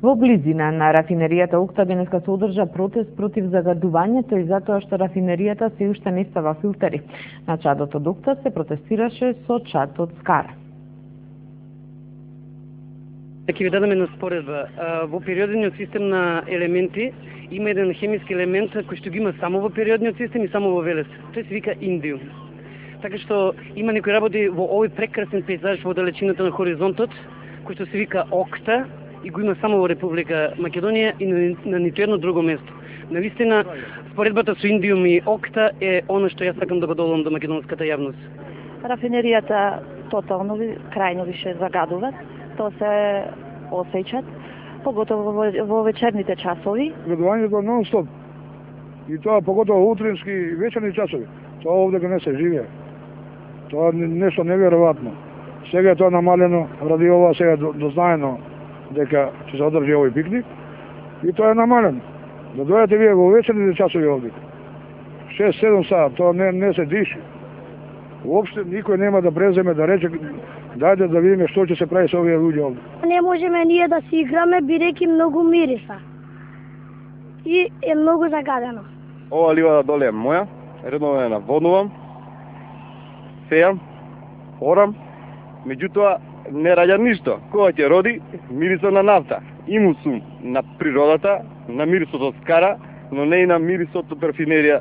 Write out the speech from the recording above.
Во близина на рафинеријата Окта денеска се одржа протест против загадувањето и затоа што рафинеријата се уште не става филтери. На чадот од Окта се протестираше со чад од Скара. Ќе ви дадам една споредба. Во периодниот систем на елементи има еден хемиски елемент кој што ги има само во периодниот систем и само во Велес. Тој се вика индиум. Така што има некои работи во овој прекрасен пейзаж во далечината на хоризонтот, кој што се вика Окта и го има само во Република Македонија и на ниту едно друго место. Навистина, споредбата со индиум и Окта е оно што јас сакам да го додадам до македонската јавност. Рафинеријата тотално крајно више загадуваат. Тоа се осеќат, поготово во вечерните часови. Загадувањето нон-стоп. И тоа поготово утрински и вечерни часови. Тоа овде не се живее. Тоа е нешто неверојатно. Сега е тоа намалено, ради ова сега дознаено дека ќе се одржи овој пикник. И тоа е намалено. Да дојдете вие во вечерните часови овде. 6-7 саат, тоа не се диши. Уопште никој нема да преземе да рече дајде да видиме што ќе се прави со овие луѓе овде. Не можеме ние да си играме бидејќи многу мириса. И е многу загадено. Ова ливада доле е моја, редовно ја наводнувам, сејам, орам, меѓутоа не раѓа ништо. Кога ќе роди, мирисот на нафта. Иму сум на природата, на мирисот од Скара, но не и на мирисот од рафинерија